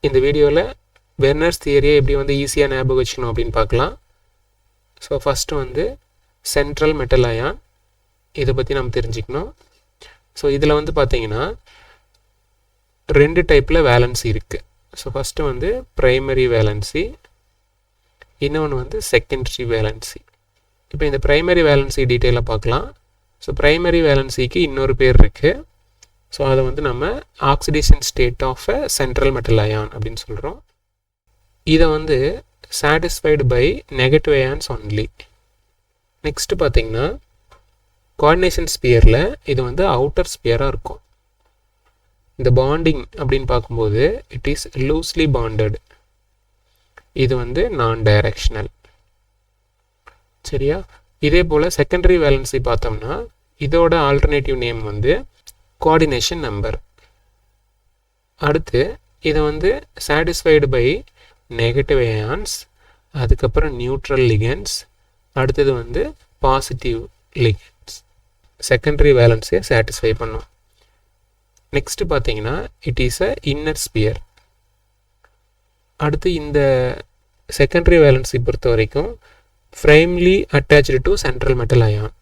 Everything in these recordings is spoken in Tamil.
இந்த வீடியோவில் வெர்னர்ஸ் தியரியை எப்படி வந்து ஈஸியாக ஞாபகம் வச்சுக்கணும் அப்படின்னு பார்க்கலாம். ஸோ ஃபஸ்ட்டு வந்து சென்ட்ரல் மெட்டல் அயான், இதை பற்றி நம்ம தெரிஞ்சுக்கணும். ஸோ இதில் வந்து பார்த்தீங்கன்னா 2 டைப்பில் வேலன்சி இருக்குது. ஸோ ஃபஸ்ட்டு வந்து ப்ரைமரி வேலன்சி, இன்னொன்று வந்து செகண்டரி வேலன்சி. இப்போ இந்த ப்ரைமரி வேலன்சி டீட்டெயிலாக பார்க்கலாம். ஸோ ப்ரைமரி வேலன்சிக்கு இன்னொரு பேர் இருக்குது. ஸோ அதை வந்து நம்ம oxidation state of a central metal ion அப்படின்னு சொல்கிறோம். இதை வந்து satisfied by negative ions only. Next பார்த்தீங்கன்னா கோஆர்டினேஷன் ஸ்பியரில் இது வந்து அவுட்டர் ஸ்பியராக இருக்கும். இந்த பாண்டிங் அப்படின்னு பார்க்கும்போது இட் இஸ் லூஸ்லி பாண்டட். இது வந்து நான் டைரக்ஷனல். சரியா? இதே போல் செகண்டரி வேலன்சி பார்த்தோம்னா இதோட ஆல்டர்னேட்டிவ் நேம் வந்து கோஆர்டினேஷன் நம்பர். அடுத்து இதை வந்து சாட்டிஸ்ஃபைடு பை நெகட்டிவ் அயான்ஸ், அதுக்கப்புறம் நியூட்ரல் லிகன்ஸ், அடுத்தது வந்து பாசிட்டிவ் லிகன்ஸ். செகண்டரி வேலன்ஸையை சாட்டிஸ்ஃபை பண்ணும். நெக்ஸ்ட்டு பார்த்தீங்கன்னா it is a inner sphere. அடுத்து இந்த செகண்டரி வேலன்ஸை பொறுத்த வரைக்கும் firmly attached to central metal ion.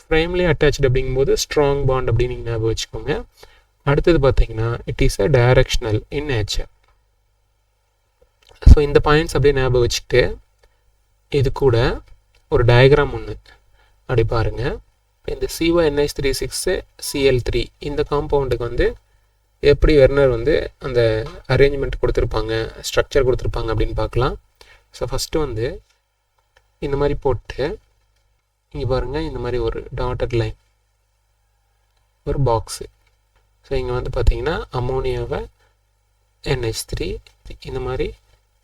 Firmly attached அப்படிங்கும்போது ஸ்ட்ராங் பாண்ட் அப்படின்னு நீங்கள் ஞாபகம் வச்சுக்கோங்க. அடுத்தது பார்த்தீங்கன்னா it is a directional in nature. So இந்த பாயிண்ட்ஸ் அப்படியே ஞாபகம் வச்சுக்கிட்டு இது கூட ஒரு டயக்ராம் ஒன்று அப்படி பாருங்கள். இந்த CONH36Cl3 இந்த காம்பவுண்டுக்கு வந்து எப்படி வெர்னர் வந்து அந்த அரேஞ்ச்மெண்ட் கொடுத்துருப்பாங்க, ஸ்ட்ரக்சர் கொடுத்துருப்பாங்க அப்படின்னு பார்க்கலாம். ஸோ ஃபஸ்ட்டு வந்து இந்த மாதிரி போட்டு இங்கே பாருங்கள், இந்த மாதிரி ஒரு டாட்டட் லைன், ஒரு பாக்ஸு. ஸோ இங்கே வந்து பார்த்தீங்கன்னா அமோனியாவை NH3 இந்த மாதிரி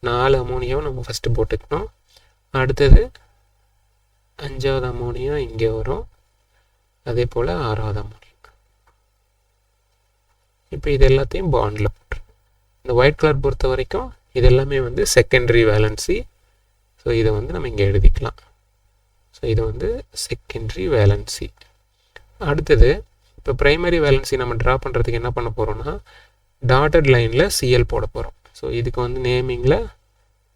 4 அமோனியாவை நம்ம ஃபஸ்ட்டு போட்டுக்கணும். அடுத்தது 5வது அமோனியா இங்கே வரும், அதே போல் 6வது அமோனியா. இப்போ இது எல்லாத்தையும் பாண்டில் போட்டுரு. இந்த ஒயிட் கலர் பொறுத்த வரைக்கும் இது எல்லாமே வந்து செகண்டரி வேலன்சி. ஸோ இதை வந்து நம்ம இங்கே எழுதிக்கலாம். ஸோ இது வந்து செகண்டரி வேலன்சி. அடுத்தது இப்போ ப்ரைமரி வேலன்சி நம்ம ட்ரா பண்ணுறதுக்கு என்ன பண்ண போகிறோம்னா டாட்டட் லைனில் Cl போட போகிறோம். ஸோ இதுக்கு வந்து நேமிங்கில்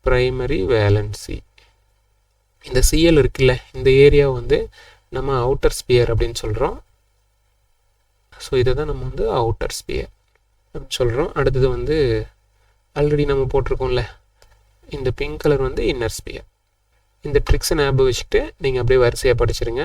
ப்ரைமரி வேலன்சி. இந்த Cl இருக்குல்ல, இந்த ஏரியாவை வந்து நம்ம அவுட்டர் ஸ்பியர் அப்படின்னு சொல்கிறோம். ஸோ இதை தான் நம்ம வந்து அவுட்டர் ஸ்பியர் அப்படின்னு சொல்கிறோம். அடுத்தது வந்து ஆல்ரெடி நம்ம போட்டிருக்கோம்ல, இந்த பிங்க் கலர் வந்து இன்னர் ஸ்பியர். இந்த ட்ரிக்ஸை ஞாபகம் வச்சுக்கிட்டு நீங்கள் அப்படியே வரிசையாக படிச்சிருங்க.